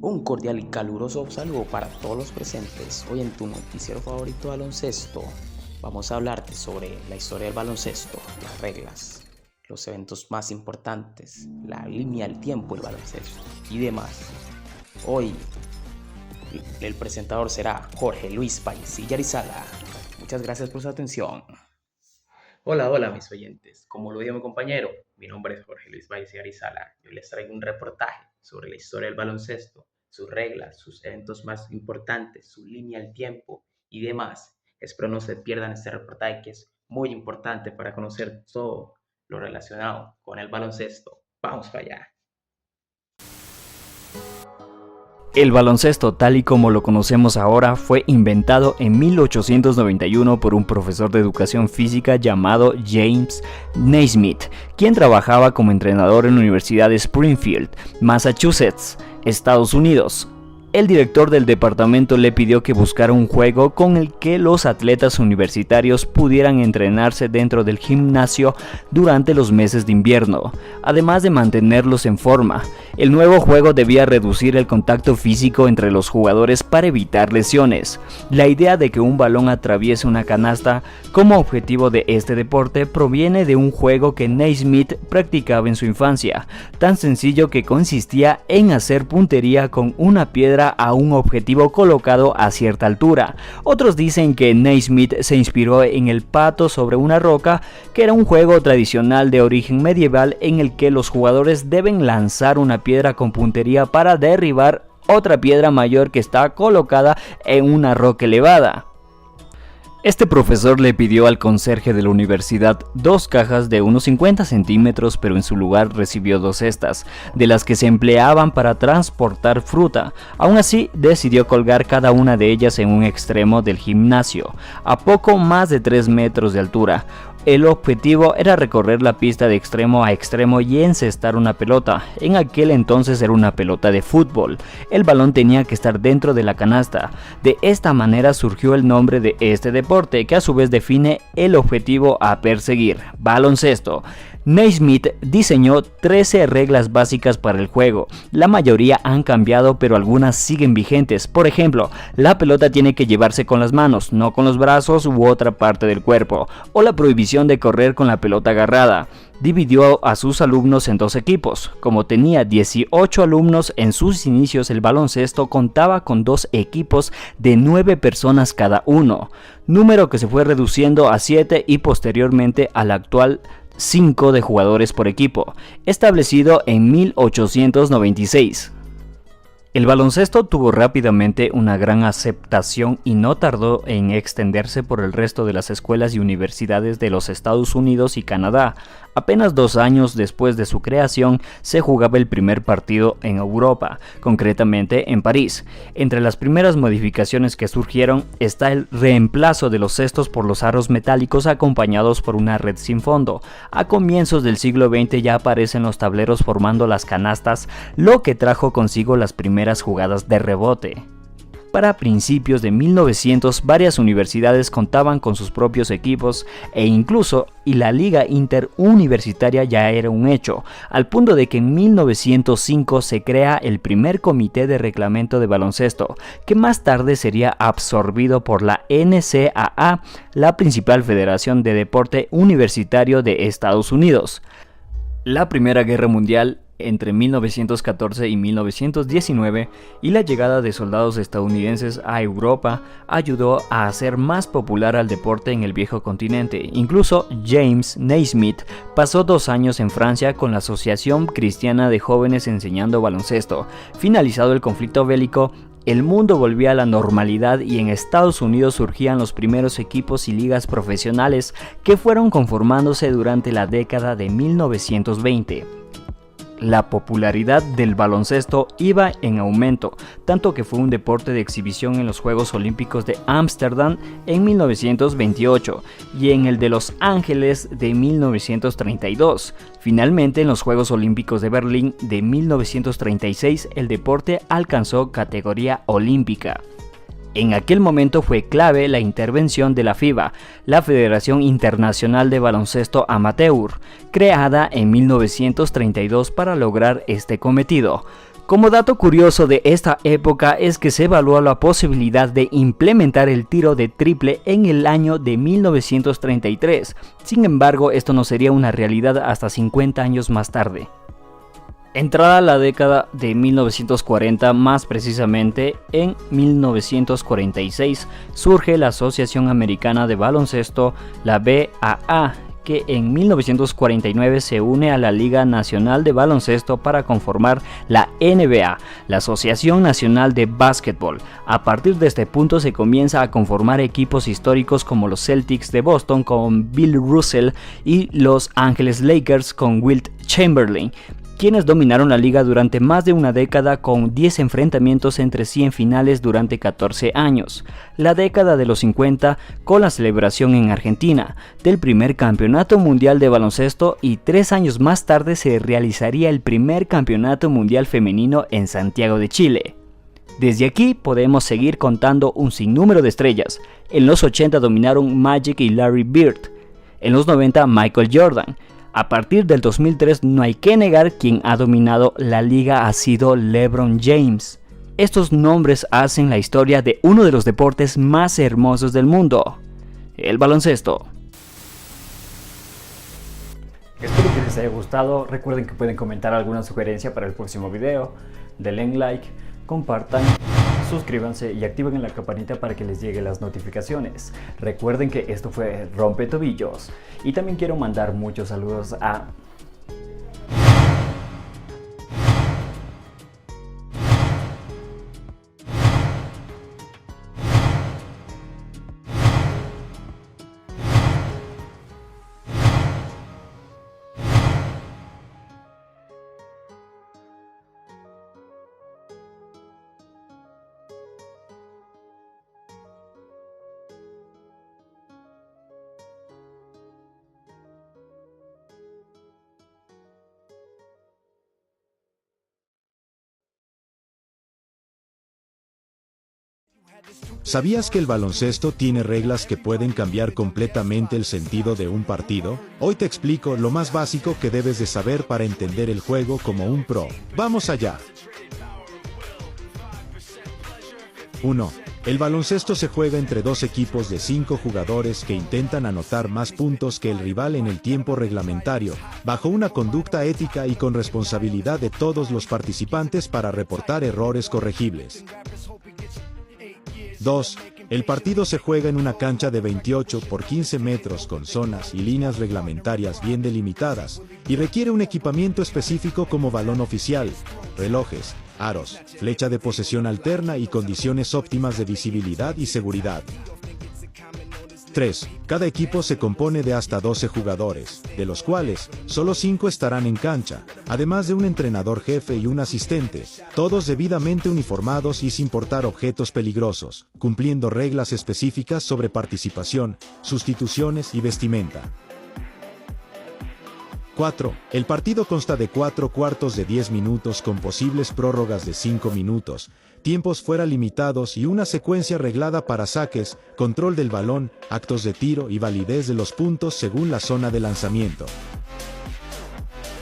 Un cordial y caluroso saludo para todos los presentes. Hoy en tu noticiero favorito de baloncesto vamos a hablarte sobre la historia del baloncesto, las reglas, los eventos más importantes, la línea del tiempo del baloncesto y demás. Hoy el presentador será Jorge Luis Paisilla Arizala. Muchas gracias por su atención. Hola mis oyentes. Como lo dijo mi compañero, mi nombre es Jorge Luis Paisilla Arizala. Yo les traigo un reportaje sobre la historia del baloncesto, sus reglas, sus eventos más importantes, su línea del tiempo y demás. Espero no se pierdan este reportaje que es muy importante para conocer todo lo relacionado con el baloncesto. Vamos para allá. El baloncesto, tal y como lo conocemos ahora, fue inventado en 1891 por un profesor de educación física llamado James Naismith, quien trabajaba como entrenador en la Universidad de Springfield, Massachusetts, Estados Unidos. El director del departamento le pidió que buscara un juego con el que los atletas universitarios pudieran entrenarse dentro del gimnasio durante los meses de invierno, además de mantenerlos en forma. El nuevo juego debía reducir el contacto físico entre los jugadores para evitar lesiones. La idea de que un balón atraviese una canasta como objetivo de este deporte proviene de un juego que Naismith practicaba en su infancia, tan sencillo que consistía en hacer puntería con una piedra a un objetivo colocado a cierta altura. Otros dicen que Naismith se inspiró en el pato sobre una roca, que era un juego tradicional de origen medieval en el que los jugadores deben lanzar una piedra con puntería para derribar otra piedra mayor que está colocada en una roca elevada. Este profesor le pidió al conserje de la universidad 2 cajas de unos 50 centímetros, pero en su lugar recibió 2 cestas, de las que se empleaban para transportar fruta. Aún así, decidió colgar cada una de ellas en un extremo del gimnasio, a poco más de 3 metros de altura. El objetivo era recorrer la pista de extremo a extremo y encestar una pelota. En aquel entonces era una pelota de fútbol. El balón tenía que estar dentro de la canasta. De esta manera surgió el nombre de este deporte, que a su vez define el objetivo a perseguir: baloncesto. Naismith diseñó 13 reglas básicas para el juego. La mayoría han cambiado, pero algunas siguen vigentes. Por ejemplo, la pelota tiene que llevarse con las manos, no con los brazos u otra parte del cuerpo, o la prohibición de correr con la pelota agarrada. Dividió a sus alumnos en 2 equipos. Como tenía 18 alumnos en sus inicios, el baloncesto contaba con 2 equipos de 9 personas cada uno, número que se fue reduciendo a 7 y posteriormente al actual 5 de jugadores por equipo, establecido en 1896. El baloncesto tuvo rápidamente una gran aceptación y no tardó en extenderse por el resto de las escuelas y universidades de los Estados Unidos y Canadá. Apenas 2 años después de su creación, se jugaba el primer partido en Europa, concretamente en París. Entre las primeras modificaciones que surgieron está el reemplazo de los cestos por los aros metálicos acompañados por una red sin fondo. A comienzos del siglo XX ya aparecen los tableros formando las canastas, lo que trajo consigo las primeras jugadas de rebote. Para principios de 1900, varias universidades contaban con sus propios equipos y la liga interuniversitaria ya era un hecho, al punto de que en 1905 se crea el primer comité de reglamento de baloncesto, que más tarde sería absorbido por la NCAA, la principal federación de deporte universitario de Estados Unidos. La Primera Guerra Mundial entre 1914 y 1919 y la llegada de soldados estadounidenses a Europa ayudó a hacer más popular al deporte en el viejo continente. Incluso James Naismith pasó 2 años en Francia con la Asociación Cristiana de Jóvenes enseñando baloncesto. Finalizado el conflicto bélico, el mundo volvía a la normalidad y en Estados Unidos surgían los primeros equipos y ligas profesionales que fueron conformándose durante la década de 1920. La popularidad del baloncesto iba en aumento, tanto que fue un deporte de exhibición en los Juegos Olímpicos de Ámsterdam en 1928 y en el de Los Ángeles de 1932. Finalmente, en los Juegos Olímpicos de Berlín de 1936, el deporte alcanzó categoría olímpica. En aquel momento fue clave la intervención de la FIBA, la Federación Internacional de Baloncesto Amateur, creada en 1932 para lograr este cometido. Como dato curioso de esta época es que se evaluó la posibilidad de implementar el tiro de triple en el año de 1933. Sin embargo, esto no sería una realidad hasta 50 años más tarde. Entrada la década de 1940, más precisamente en 1946, surge la Asociación Americana de Baloncesto, la BAA, que en 1949 se une a la Liga Nacional de Baloncesto para conformar la NBA, la Asociación Nacional de Básquetbol. A partir de este punto se comienza a conformar equipos históricos como los Celtics de Boston con Bill Russell y los Angeles Lakers con Wilt Chamberlain, quienes dominaron la liga durante más de una década con 10 enfrentamientos entre sí en finales durante 14 años. La década de los 50 con la celebración en Argentina del primer campeonato mundial de baloncesto, y 3 años más tarde se realizaría el primer campeonato mundial femenino en Santiago de Chile. Desde aquí podemos seguir contando un sinnúmero de estrellas. En los 80 dominaron Magic y Larry Bird. En los 90 Michael Jordan. A partir del 2003 no hay que negar quien ha dominado la liga ha sido LeBron James. Estos nombres hacen la historia de uno de los deportes más hermosos del mundo, el baloncesto. Espero que les haya gustado. Recuerden que pueden comentar alguna sugerencia para el próximo video. Denle like, compartan, suscríbanse y activen la campanita para que les lleguen las notificaciones. Recuerden que esto fue Rompe Tobillos. Y también quiero mandar muchos saludos a... ¿Sabías que el baloncesto tiene reglas que pueden cambiar completamente el sentido de un partido? Hoy te explico lo más básico que debes de saber para entender el juego como un pro. ¡Vamos allá! 1. El baloncesto se juega entre dos equipos de 5 jugadores que intentan anotar más puntos que el rival en el tiempo reglamentario, bajo una conducta ética y con responsabilidad de todos los participantes para reportar errores corregibles. 2. El partido se juega en una cancha de 28 por 15 metros con zonas y líneas reglamentarias bien delimitadas, y requiere un equipamiento específico como balón oficial, relojes, aros, flecha de posesión alterna y condiciones óptimas de visibilidad y seguridad. 3. Cada equipo se compone de hasta 12 jugadores, de los cuales solo 5 estarán en cancha, además de un entrenador jefe y un asistente, todos debidamente uniformados y sin portar objetos peligrosos, cumpliendo reglas específicas sobre participación, sustituciones y vestimenta. 4. El partido consta de 4 cuartos de 10 minutos con posibles prórrogas de 5 minutos, tiempos fuera limitados y una secuencia reglada para saques, control del balón, actos de tiro y validez de los puntos según la zona de lanzamiento.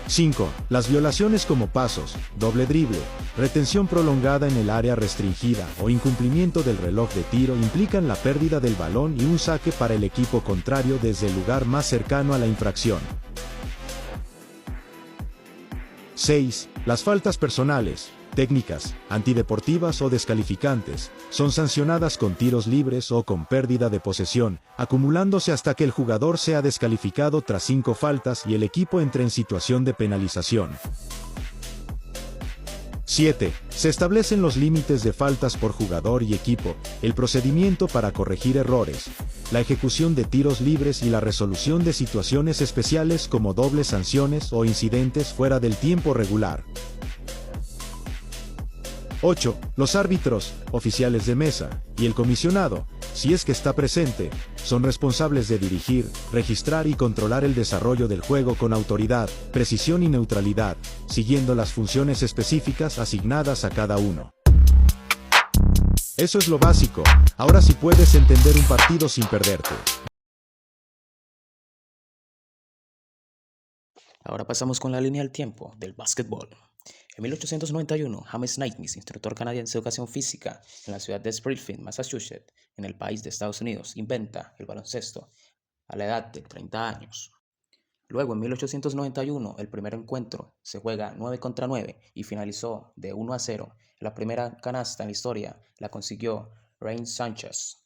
5. Las violaciones como pasos, doble drible, retención prolongada en el área restringida o incumplimiento del reloj de tiro implican la pérdida del balón y un saque para el equipo contrario desde el lugar más cercano a la infracción. 6. Las faltas personales, técnicas, antideportivas o descalificantes, son sancionadas con tiros libres o con pérdida de posesión, acumulándose hasta que el jugador sea descalificado tras 5 faltas y el equipo entre en situación de penalización. 7. Se establecen los límites de faltas por jugador y equipo, el procedimiento para corregir errores, la ejecución de tiros libres y la resolución de situaciones especiales como dobles sanciones o incidentes fuera del tiempo regular. 8. Los árbitros, oficiales de mesa, y el comisionado, si es que está presente, son responsables de dirigir, registrar y controlar el desarrollo del juego con autoridad, precisión y neutralidad, siguiendo las funciones específicas asignadas a cada uno. Eso es lo básico, ahora sí puedes entender un partido sin perderte. Ahora pasamos con la línea del tiempo del básquetbol. En 1891, James Naismith, instructor canadiense de educación física en la ciudad de Springfield, Massachusetts, en el país de Estados Unidos, inventa el baloncesto a la edad de 30 años. Luego, en 1891, el primer encuentro se juega 9 contra 9 y finalizó de 1-0. La primera canasta en la historia la consiguió Rain Sanchez.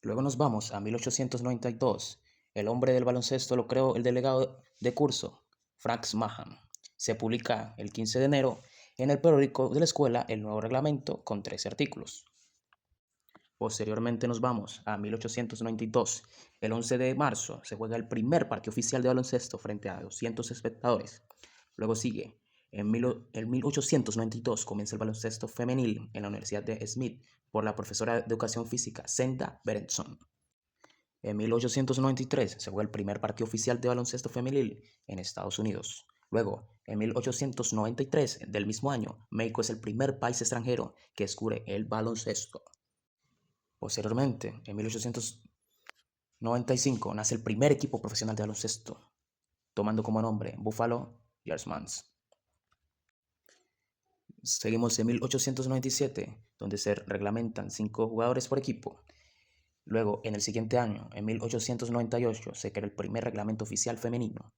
Luego nos vamos a 1892. El hombre del baloncesto lo creó el delegado de curso, Frank Mahan. Se publica el 15 de enero en el periódico de la escuela el nuevo reglamento con 13 artículos. Posteriormente nos vamos a 1892. El 11 de marzo se juega el primer partido oficial de baloncesto frente a 200 espectadores. Luego sigue, en 1892 comienza el baloncesto femenil en la Universidad de Smith por la profesora de educación física Senda Berenson. En 1893 se juega el primer partido oficial de baloncesto femenil en Estados Unidos. Luego, en 1893 del mismo año, México es el primer país extranjero que descubre el baloncesto. Posteriormente, en 1895 nace el primer equipo profesional de baloncesto, tomando como nombre Buffalo Yearmans. Seguimos en 1897, donde se reglamentan 5 jugadores por equipo. Luego, en el siguiente año, en 1898, se crea el primer reglamento oficial femenino.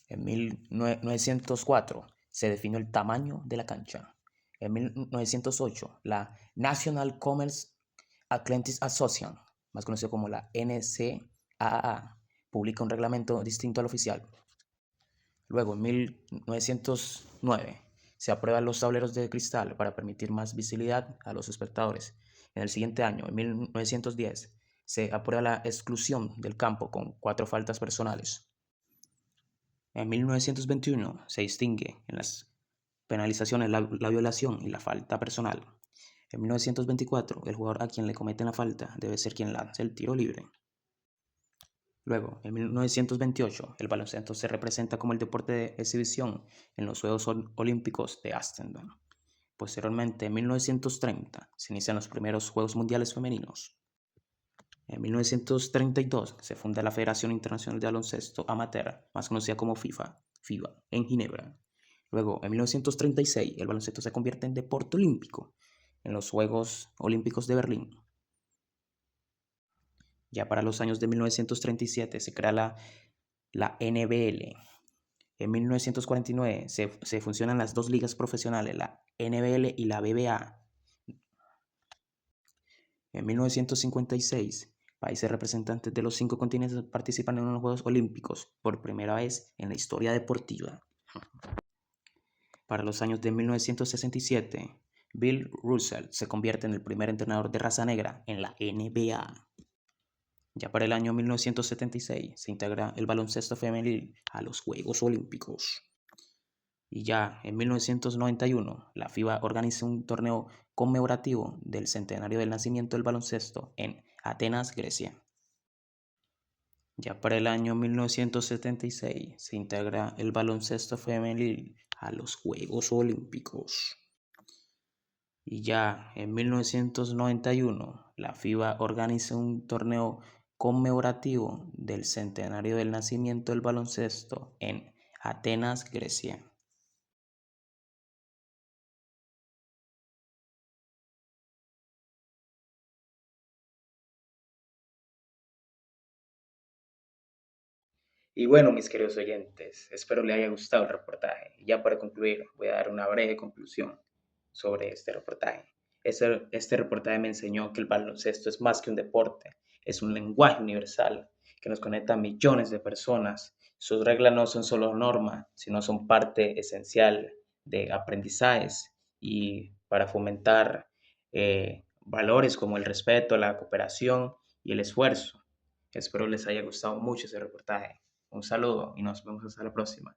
En 1904 se definió el tamaño de la cancha. En 1908, la National Commerce Athletic Association, más conocido como la NCAA, publica un reglamento distinto al oficial. Luego, en 1909, se aprueban los tableros de cristal para permitir más visibilidad a los espectadores. En el siguiente año, en 1910, se aprueba la exclusión del campo con 4 faltas personales. En 1921 se distingue en las penalizaciones la violación y la falta personal. En 1924, el jugador a quien le cometen la falta debe ser quien lance el tiro libre. Luego, en 1928, el baloncesto se representa como el deporte de exhibición en los Juegos Olímpicos de Ámsterdam. Posteriormente, en 1930, se inician los primeros Juegos Mundiales Femeninos. En 1932 se funda la Federación Internacional de Baloncesto Amateur, más conocida como FIBA, en Ginebra. Luego, en 1936, el baloncesto se convierte en deporte olímpico en los Juegos Olímpicos de Berlín. Ya para los años de 1937 se crea la NBL. En 1949 se fusionan las 2 ligas profesionales, la NBL y la BBA. En 1956, países representantes de los 5 continentes participan en los Juegos Olímpicos por primera vez en la historia deportiva. Para los años de 1967, Bill Russell se convierte en el primer entrenador de raza negra en la NBA. Ya para el año 1976 se integra el baloncesto femenil a los Juegos Olímpicos. Y ya en 1991 la FIBA organiza un torneo conmemorativo del centenario del nacimiento del baloncesto en Atenas, Grecia. Ya para el año 1976 se integra el baloncesto femenil a los Juegos Olímpicos. Y ya en 1991 la FIBA organiza un torneo conmemorativo del centenario del nacimiento del baloncesto en Atenas, Grecia. Y bueno, mis queridos oyentes, espero les haya gustado el reportaje. Y ya para concluir, voy a dar una breve conclusión sobre este reportaje. Este reportaje me enseñó que el baloncesto es más que un deporte, es un lenguaje universal que nos conecta a millones de personas. Sus reglas no son solo normas, sino son parte esencial de aprendizajes y para fomentar valores como el respeto, la cooperación y el esfuerzo. Espero les haya gustado mucho ese reportaje. Un saludo y nos vemos hasta la próxima.